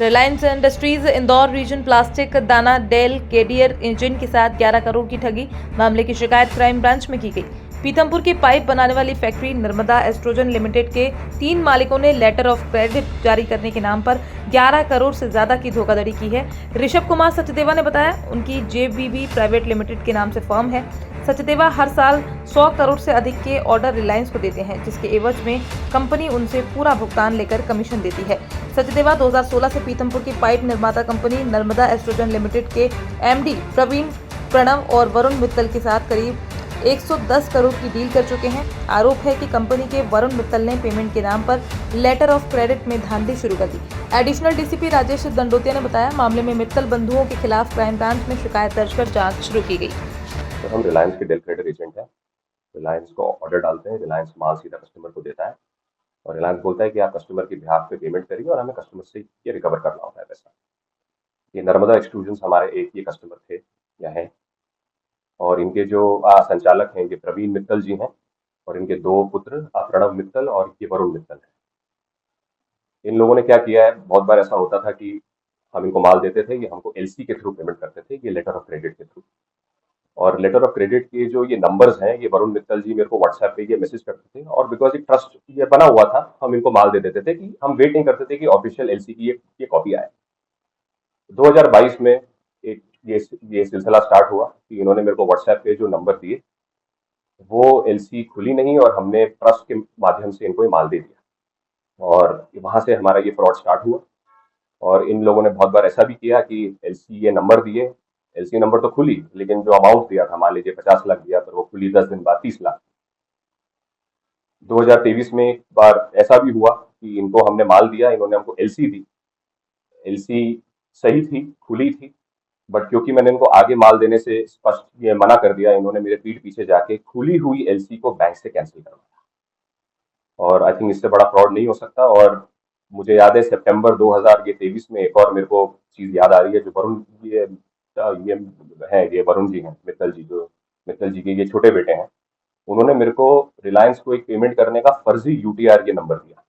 Reliance Industries Indore region plastic दाना डेल केडियर इंजन के साथ 11 करोड़ की ठगी मामले की शिकायत क्राइम ब्रांच में की गई। पीथमपुर की पाइप बनाने वाली फैक्ट्री नर्मदा एस्ट्रोजन लिमिटेड के 3 मालिकों ने लेटर ऑफ क्रेडिट जारी करने के नाम पर 11 करोड़ से ज्यादा की धोखाधड़ी की है। ऋषभ कुमार सचदेवा ने बताया, उनकी जेबीबी प्राइवेट लिमिटेड के नाम से फर्म है। सचदेवा हर साल 100 करोड़ से अधिक के ऑर्डर रिलायंस को देते हैं, जिसके एवज में कंपनी उनसे पूरा भुगतान लेकर कमीशन देती है। सचदेवा 2016 से पीथमपुर की पाइप निर्माता कंपनी नर्मदा एस्ट्रोजन लिमिटेड के एमडी प्रवीण प्रणव और वरुण मित्तल के साथ करीब 110 करोड़ की डील कर चुके हैं। आरोप है कि कंपनी के वरुण मित्तल ने पेमेंट के नाम पर लेटर ऑफ क्रेडिट में धांधली शुरू कर दी। एडिशनल डीसीपी राजेश दंडोतिया ने बताया, मामले में मित्तल बंधुओं के खिलाफ क्राइम ब्रांच में शिकायत दर्ज कर जांच शुरू की गई। तो हम रिलायंस के डेल क्रेडिट एजेंट हैं। रिलायंस को ऑर्डर डालते हैं, रिलायंस माल सीधा कस्टमर को देता है और रिलायंस बोलता है कि आप कस्टमर के बिहाफ पे पेमेंट करिए और हमें कस्टमर से ये रिकवर करना होता है पैसा। ये नर्मदा एक्सट्रूजन्स हमारे एक ये कस्टमर थे या हैं, और इनके जो संचालक हैं ये प्रवीण मित्तल जी हैं और इनके 2 पुत्र प्रणव मित्तल और ये वरुण मित्तल हैं। इन लोगों ने क्या किया है, बहुत बार ऐसा होता था कि हम इनको माल देते थे, ये हमको एलसी के थ्रू पेमेंट करते थे, ये लेटर ऑफ क्रेडिट के थ्रू। और लेटर ऑफ क्रेडिट के जो ये नंबर्स हैं, ये वरुण मित्तल जी मेरे को व्हाट्सएप पे ये मैसेज करते थे और बिकॉज एक ट्रस्ट ये बना हुआ था, हम इनको माल दे देते थे कि हम वेट नहीं करते थे कि ऑफिशियल एलसी की ये कॉपी आए। 2022 में एक ये सिलसिला स्टार्ट हुआ कि इन्होंने मेरे को व्हाट्सएप पे जो नंबर दिए वो एलसी खुली नहीं और हमने ट्रस्ट के माध्यम से इनको ये माल दे दिया और वहाँ से हमारा ये फ्रॉड स्टार्ट हुआ। और इन लोगों ने बहुत बार ऐसा भी किया कि एलसी ये नंबर दिए, एलसी नंबर तो खुली लेकिन जो अमाउंट दिया था, मान लीजिए 50 लाख दिया, पर वो खुली 10 दिन बाद 30 लाख। 2023 में एक बार ऐसा भी हुआ कि इनको हमने माल दिया, इन्होंने हमको एलसी दी, एलसी सही थी, खुली थी, बट क्योंकि मैंने इनको आगे माल देने से स्पष्ट ये मना कर दिया, इन्होंने मेरे पीठ पीछे जाके खुली हुई एलसी को बैंक से कैंसिल करवाया। और आई थिंक इससे बड़ा फ्रॉड नहीं हो सकता। और मुझे याद है सितंबर 2023 में एक और मेरे को चीज़ याद आ रही है, जो वरुण ये वरुण जी हैं, मित्तल जी, जो मित्तल जी के ये छोटे बेटे हैं, उन्होंने मेरे को रिलायंस को एक पेमेंट करने का फर्जी यूटीआर ये नंबर दिया।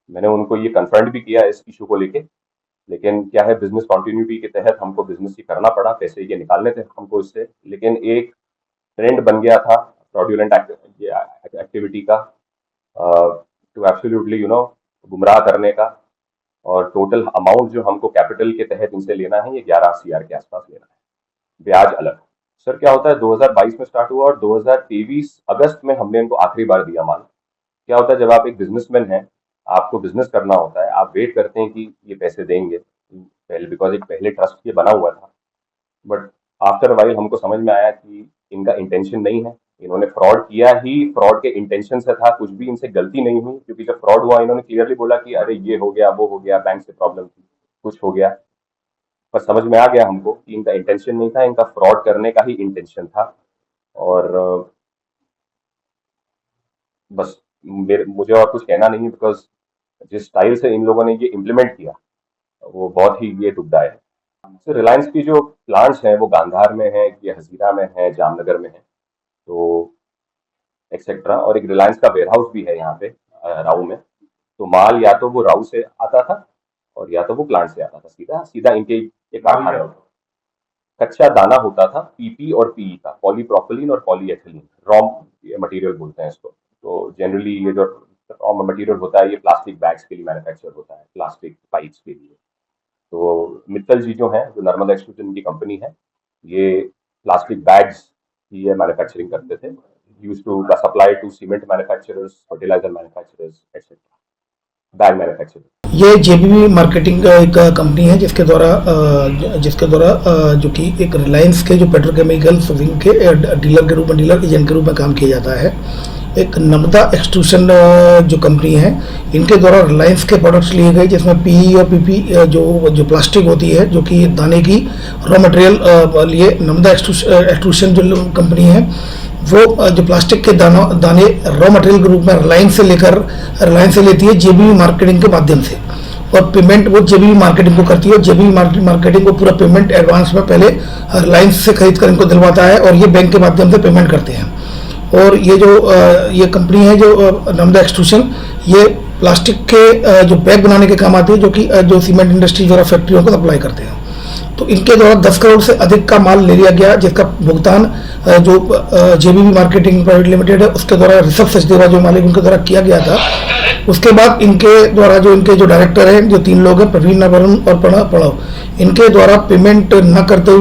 मैंने उनको ये कन्फ्रंट भी किया इस इशू को लेके, लेकिन क्या है, बिजनेस कॉन्टिन्यूटी के तहत हमको बिजनेस ही करना पड़ा, पैसे ये निकालने थे हमको इससे। लेकिन एक ट्रेंड बन गया था फ्रॉडुलेंट एक्टिविटी का, टू एब्सोल्युटली गुमराह करने का। और टोटल अमाउंट जो हमको कैपिटल के तहत इनसे लेना है, ये 11 CR के आसपास लेना है, ब्याज अलग। सर क्या होता है, 2022 में स्टार्ट हुआ और 2023 अगस्त में हमने इनको आखिरी बार दिया माल। क्या होता है, जब आप एक बिजनेसमैन हैं, आपको बिजनेस करना होता है, आप वेट करते हैं कि ये पैसे देंगे पहले, बिकॉज एक पहले ट्रस्ट ये बना हुआ था। बट आफ्टर वाइल हमको समझ में आया कि इनका इंटेंशन नहीं है, इन्होंने फ्रॉड किया ही फ्रॉड के इंटेंशन से था, कुछ भी इनसे गलती नहीं हुई। क्योंकि जब फ्रॉड हुआ इन्होंने क्लियरली बोला कि अरे ये हो गया, वो हो गया, बैंक से प्रॉब्लम थी, कुछ हो गया। पर समझ में आ गया हमको कि इनका इंटेंशन नहीं था, इनका फ्रॉड करने का ही इंटेंशन था। और बस मुझे और कुछ कहना नहीं है, बिकॉज जिस स्टाइल से इन लोगों ने ये इम्प्लीमेंट किया वो बहुत ही ये दुखदायक है। तो रिलायंस की जो प्लांट्स हैं वो गांधार में है, ये हजीरा में है, जामनगर में है, तो एक्सेट्रा। और एक रिलायंस का वेयरहाउस भी है यहाँ पे राऊ में। तो माल या तो वो राऊ से आता था और या तो वो प्लांट से आता था, सीधा सीधा इनके एक कारखाने होता। कच्चा दाना होता था पीपी और पीई का, पॉलीप्रोपिलीन और पॉलीएथिलीन, रॉ मटेरियल बोलते हैं इसको। तो जनरली ये जो रॉ मटेरियल होता है ये प्लास्टिक बैग्स के लिए मैन्युफैक्चर होता है, प्लास्टिक पाइप्स के लिए। तो मित्तल जी जो हैं, जो नर्मदा एक्सट्रूजन की कंपनी है, ये प्लास्टिक बैग्स की ये मैन्युफैक्चरिंग करते थे, used to supply to cement manufacturers, fertilizer manufacturers etcetera, bag manufacturers. ये जेबीबी मार्केटिंग का एक कंपनी है जिसके द्वारा जो कि एक रिलायंस के जो पेट्रोकेमिकल्स विंग के डीलर के रूप में, डीलर एजेंट के रूप में काम किया जाता है। एक नर्मदा एक्सट्रूशन जो कंपनी है, इनके द्वारा रिलायंस के प्रोडक्ट्स लिए गए, जिसमें पीई और पीपी जो प्लास्टिक होती है, जो कि दाने की रॉ मटेरियल लिए नर्मदा एक्सट्रूशन जो कंपनी है, वो जो प्लास्टिक के दाने रॉ मटेरियल के रूप में रिलायंस से लेती है जेबीबी मार्केटिंग के माध्यम से, और पेमेंट वो जेबीबी मार्केटिंग को करती है। जेबीबी मार्केटिंग को पूरा पेमेंट एडवांस में पहले रिलायंस से खरीद कर इनको दिलवाता है और ये बैंक के माध्यम से पेमेंट करते हैं। और ये जो ये कंपनी है जो नर्मदा एक्सट्रूशन, ये प्लास्टिक के जो बैग बनाने के काम आते हैं, जो कि जो सीमेंट इंडस्ट्री द्वारा फैक्ट्रियों को सप्लाई करते हैं। तो इनके द्वारा 10 करोड़ से अधिक का माल ले लिया गया, जिसका भुगतान जो जेबीबी मार्केटिंग प्राइवेट लिमिटेड है उसके द्वारा ऋषभ सचदेवा जो मालिक उनके द्वारा किया गया था। उसके बाद इनके द्वारा जो इनके जो डायरेक्टर हैं, जो 3 लोग हैं, प्रवीण, वरुण और प्रणव, इनके द्वारा पेमेंट न करते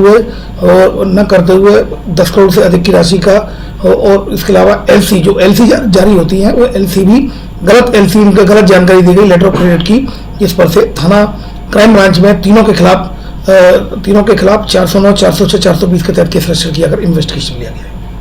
हुए 10 करोड़ से अधिक की राशि का, और इसके अलावा एलसी जारी होती हैं, वो एलसी भी गलत इनका गलत जानकारी दी गई लेटर ऑफ क्रेडिट की, जिस पर से थाना क्राइम ब्रांच में तीनों के खिलाफ 409, 406, 420 के तहत केस रजिस्टर किया कर इन्वेस्टिगेशन लिया गया है।